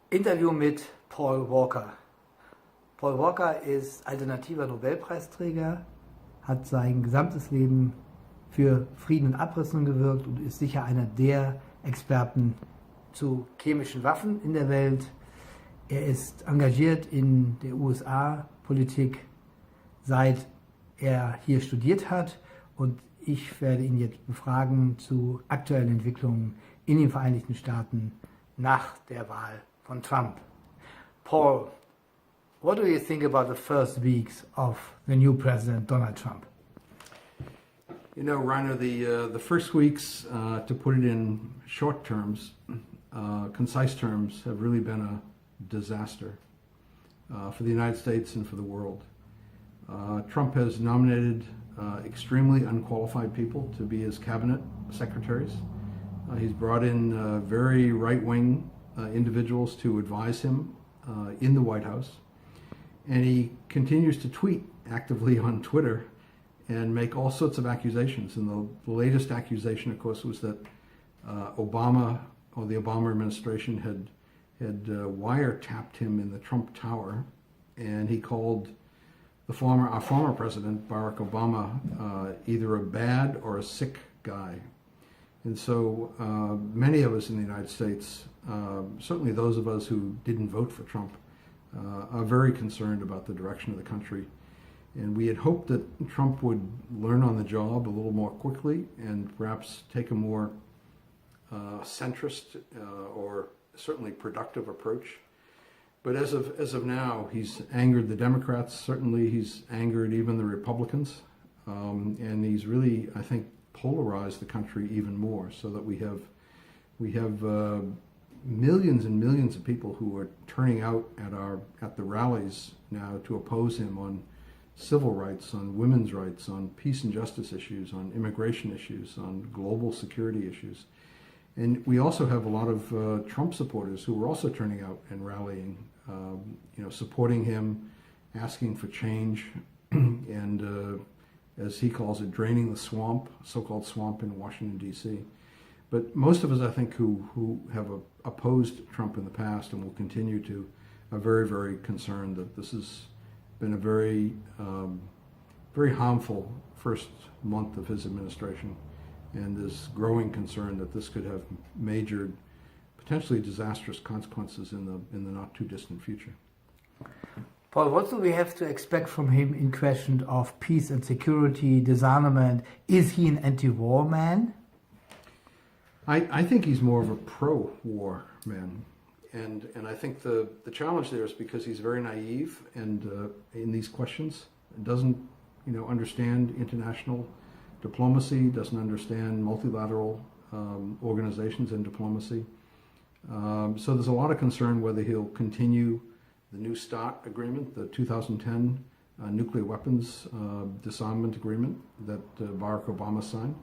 Interview mit Paul Walker. Paul Walker ist alternativer Nobelpreisträger, hat sein gesamtes Leben für Frieden und Abrüstung gewirkt und ist sicher einer der Experten zu chemischen Waffen in der Welt. Er ist engagiert in der USA-Politik, seit er hier studiert hat, und ich werde ihn jetzt befragen zu aktuellen Entwicklungen in den Vereinigten Staaten nach der Wahl von Trump. Paul, what do you think about the first weeks of the new president, Donald Trump? You know, Reiner, the first weeks, to put it in short terms, concise terms, have really been a disaster for the United States and for the world. Trump has nominated extremely unqualified people to be his cabinet secretaries. He's brought in very right-wing individuals to advise him in the White House. And he continues to tweet actively on Twitter and make all sorts of accusations. And the latest accusation, of course, was that Obama, or the Obama administration, had wiretapped him in the Trump Tower, and he called our former president, Barack Obama, either a bad or a sick guy. And so many of us in the United States, certainly those of us who didn't vote for Trump, are very concerned about the direction of the country. And we had hoped that Trump would learn on the job a little more quickly and perhaps take a more centrist or certainly productive approach. But as of now, he's angered the Democrats. Certainly, he's angered even the Republicans, and he's really, I think, polarized the country even more. So that we have millions and millions of people who are turning out at the rallies now to oppose him on civil rights, on women's rights, on peace and justice issues, on immigration issues, on global security issues. And we also have a lot of Trump supporters who are also turning out and rallying, supporting him, asking for change, and as he calls it, draining the swamp, so-called swamp in Washington, D.C. But most of us, I think, who have opposed Trump in the past and will continue to, are very, very concerned that this has been a very, very harmful first month of his administration. And there's growing concern that this could have major, potentially disastrous consequences in the not too distant future. Paul, what do we have to expect from him in question of peace and security, disarmament? Is he an anti-war man? I think he's more of a pro-war man. And I think the challenge there is because he's very naive and in these questions, doesn't understand international diplomacy, doesn't understand multilateral organizations and diplomacy. So there's a lot of concern whether he'll continue the New START agreement, the 2010 nuclear weapons disarmament agreement that Barack Obama signed.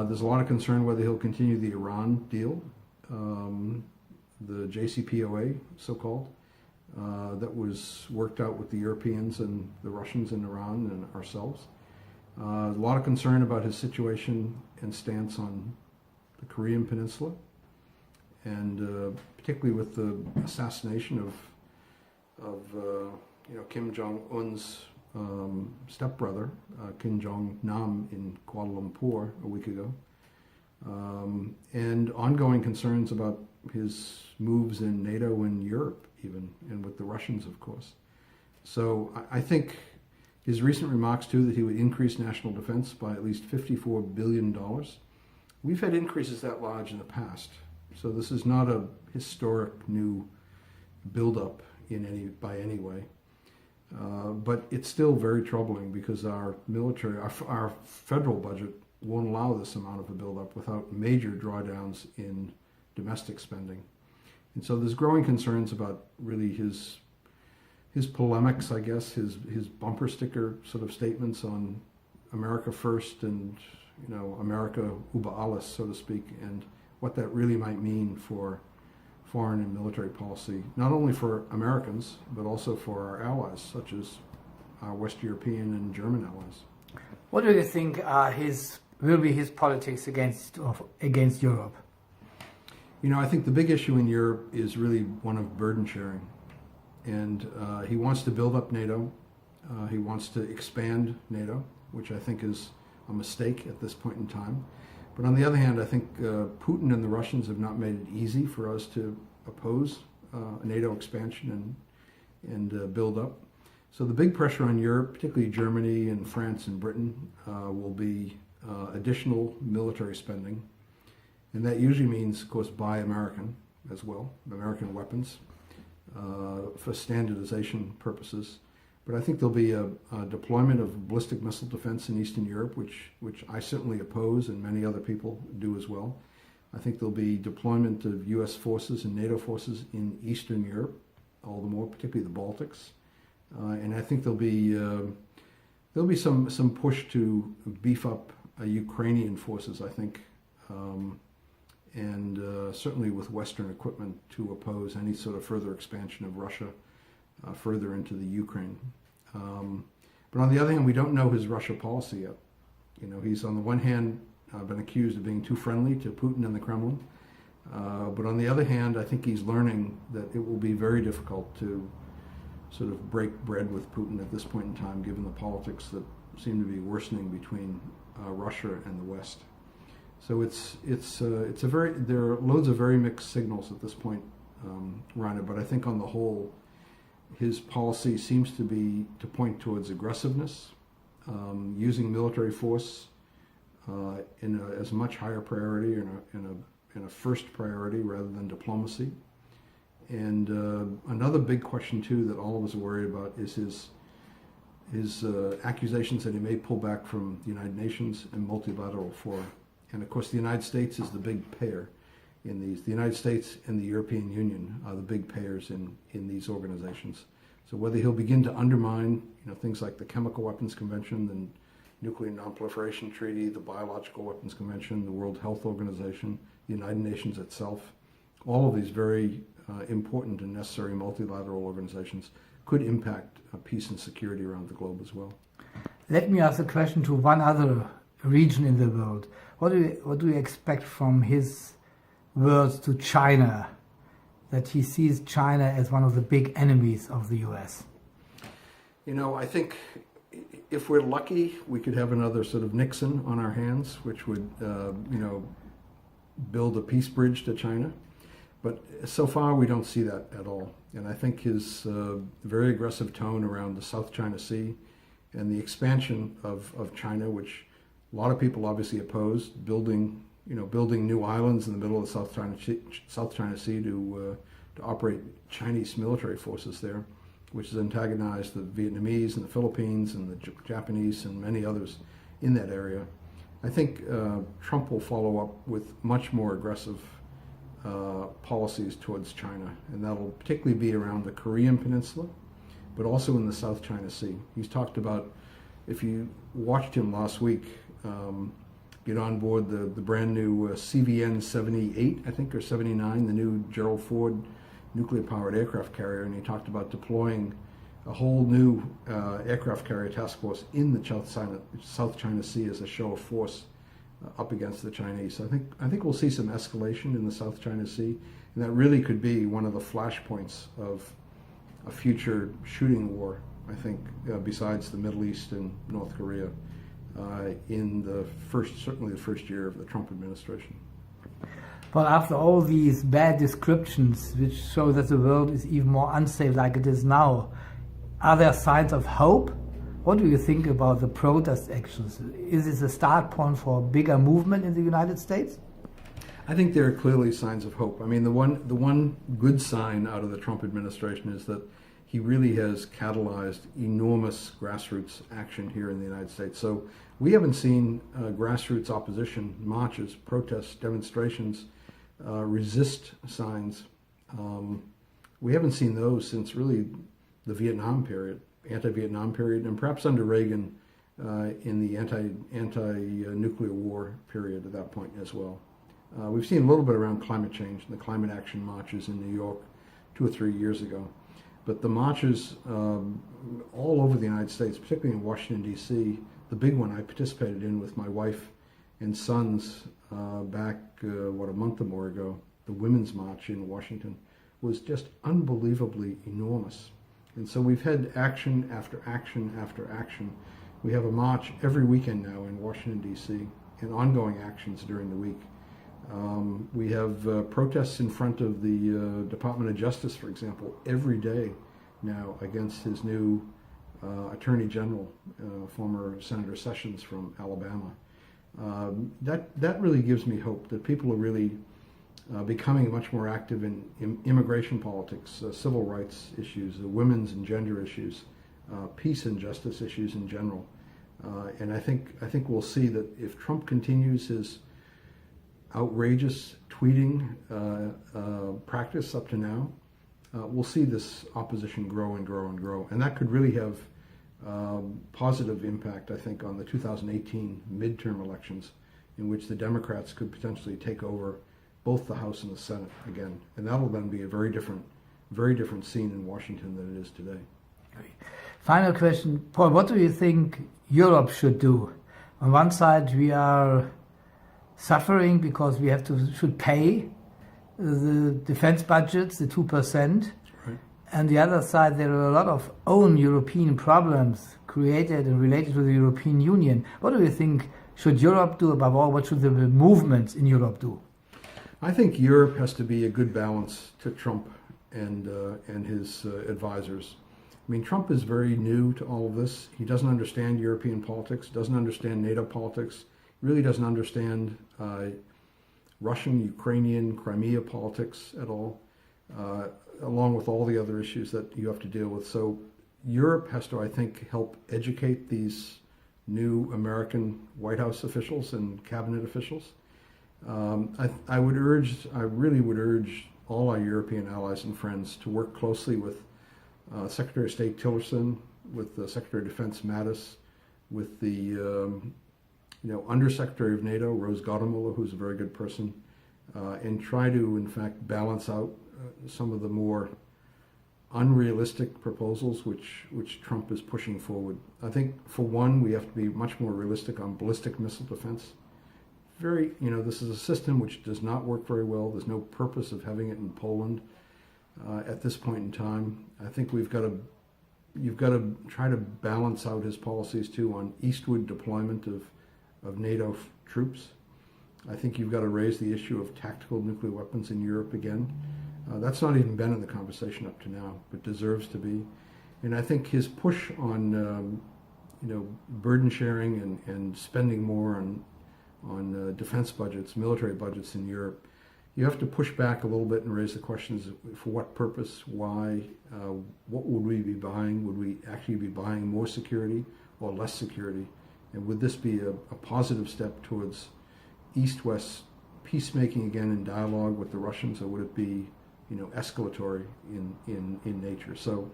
There's a lot of concern whether he'll continue the Iran deal, the JCPOA, so-called, that was worked out with the Europeans and the Russians and Iran and ourselves. A lot of concern about his situation and stance on the Korean Peninsula, and particularly with the assassination of Kim Jong-un's stepbrother, Kim Jong-nam, in Kuala Lumpur a week ago, and ongoing concerns about his moves in NATO and Europe even, and with the Russians, of course. So I think his recent remarks, too, that he would increase national defense by at least $54 billion. We've had increases that large in the past. So this is not a historic new buildup by any way. But it's still very troubling because our military, our federal budget won't allow this amount of a buildup without major drawdowns in domestic spending. And so there's growing concerns about really his polemics, I guess, his bumper sticker sort of statements on America first and, America über alles, so to speak, and what that really might mean for foreign and military policy, not only for Americans, but also for our allies, such as our West European and German allies. What do you think will be his politics against Europe? I think the big issue in Europe is really one of burden sharing. And he wants to build up NATO. He wants to expand NATO, which I think is a mistake at this point in time. But on the other hand, I think Putin and the Russians have not made it easy for us to oppose NATO expansion and build up. So the big pressure on Europe, particularly Germany and France and Britain, will be additional military spending. And that usually means, of course, buy American as well, American weapons for standardization purposes. But I think there'll be a deployment of ballistic missile defense in Eastern Europe, which I certainly oppose and many other people do as well. I think there'll be deployment of U.S. forces and NATO forces in Eastern Europe, all the more, particularly the Baltics. And I think there'll be some push to beef up Ukrainian forces, I think, and certainly with Western equipment to oppose any sort of further expansion of Russia further into the Ukraine. But on the other hand, we don't know his Russia policy yet. He's on the one hand been accused of being too friendly to Putin and the Kremlin. But on the other hand, I think he's learning that it will be very difficult to sort of break bread with Putin at this point in time, given the politics that seem to be worsening between Russia and the West. So there are loads of very mixed signals at this point, Reiner. But I think on the whole, his policy seems to point towards aggressiveness, using military force as a much higher priority, in a first priority rather than diplomacy. And another big question too that all of us are worried about is his accusations that he may pull back from the United Nations and multilateral fora. And of course, the United States is the big payer in these. The United States and the European Union are the big payers in these organizations. So whether he'll begin to undermine, things like the Chemical Weapons Convention, the Nuclear Non-Proliferation Treaty, the Biological Weapons Convention, the World Health Organization, the United Nations itself, all of these very important and necessary multilateral organizations could impact peace and security around the globe as well. Let me ask a question to one other region in the world. What do you expect from his words to China, that he sees China as one of the big enemies of the US? I think if we're lucky, we could have another sort of Nixon on our hands, which would, build a peace bridge to China. But so far, we don't see that at all. And I think his very aggressive tone around the South China Sea and the expansion of China, which a lot of people obviously oppose, building new islands in the middle of the South China Sea to operate Chinese military forces there, which has antagonized the Vietnamese and the Philippines and the Japanese and many others in that area. I think Trump will follow up with much more aggressive policies towards China, and that'll particularly be around the Korean Peninsula, but also in the South China Sea. He's talked about, if you watched him last week, get on board the brand new CVN 78, I think, or 79, the new Gerald Ford nuclear-powered aircraft carrier, and he talked about deploying a whole new aircraft carrier task force in the South China Sea as a show of force up against the Chinese. I think we'll see some escalation in the South China Sea, and that really could be one of the flashpoints of a future shooting war, I think, besides the Middle East and North Korea, in certainly the first year of the Trump administration. But after all these bad descriptions, which show that the world is even more unsafe like it is now, are there signs of hope? What do you think about the protest actions? Is this a start point for a bigger movement in the United States? I think there are clearly signs of hope. I mean, the one good sign out of the Trump administration is that he really has catalyzed enormous grassroots action here in the United States. So we haven't seen grassroots opposition, marches, protests, demonstrations, resist signs. We haven't seen those since really the Vietnam period, anti-Vietnam period, and perhaps under Reagan in the anti-nuclear war period at that point as well. We've seen a little bit around climate change and the climate action marches in New York 2 or 3 years ago. But the marches all over the United States, particularly in Washington, D.C., the big one I participated in with my wife and sons back, a month or more ago, the Women's March in Washington was just unbelievably enormous. And so we've had action after action after action. We have a march every weekend now in Washington, D.C., and ongoing actions during the week. We have protests in front of the Department of Justice, for example, every day now against his new Attorney General, former Senator Sessions from Alabama. That really gives me hope that people are really becoming much more active in immigration politics, civil rights issues, women's and gender issues, peace and justice issues in general. And I think we'll see that if Trump continues his outrageous tweeting practice up to now, we'll see this opposition grow and grow and grow. And that could really have positive impact, I think, on the 2018 midterm elections, in which the Democrats could potentially take over both the House and the Senate again. And that'll then be a very different scene in Washington than it is today. Final question, Paul, what do you think Europe should do? On one side, we are suffering because we should pay the defense budgets, the 2%. Right. And the other side, there are a lot of own European problems created and related to the European Union. What do you think should Europe do? Above all, what should the movements in Europe do? I think Europe has to be a good balance to Trump and his advisors. I mean, Trump is very new to all of this. He doesn't understand European politics, doesn't understand NATO politics, really doesn't understand Russian, Ukrainian, Crimea politics at all, along with all the other issues that you have to deal with. So Europe has to, I think, help educate these new American White House officials and cabinet officials. I really would urge all our European allies and friends to work closely with Secretary of State Tillerson, with the Secretary of Defense Mattis, with the Undersecretary of NATO, Rose Gottemoeller, who's a very good person, and try to, in fact, balance out some of the more unrealistic proposals which Trump is pushing forward. I think, for one, we have to be much more realistic on ballistic missile defense. This is a system which does not work very well. There's no purpose of having it in Poland at this point in time. I think you've got to try to balance out his policies too on eastward deployment of NATO troops. I think you've got to raise the issue of tactical nuclear weapons in Europe again. That's not even been in the conversation up to now, but deserves to be. And I think his push on burden sharing and spending more on defense budgets, military budgets in Europe, you have to push back a little bit and raise the questions: for what purpose, why, what would we be buying? Would we actually be buying more security or less security? And would this be a positive step towards East-West peacemaking again in dialogue with the Russians, or would it be escalatory in nature? So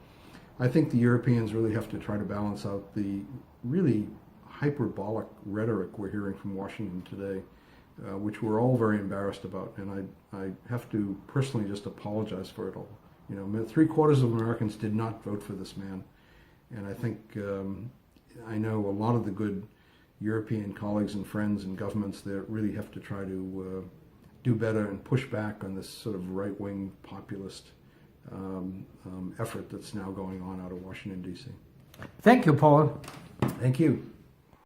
I think the Europeans really have to try to balance out the really hyperbolic rhetoric we're hearing from Washington today, which we're all very embarrassed about, and I have to personally just apologize for it all. 3/4 of Americans did not vote for this man, and I think I know a lot of the good European colleagues and friends and governments that really have to try to do better and push back on this sort of right-wing populist effort that's now going on out of Washington, D.C. Thank you, Paul. Thank you.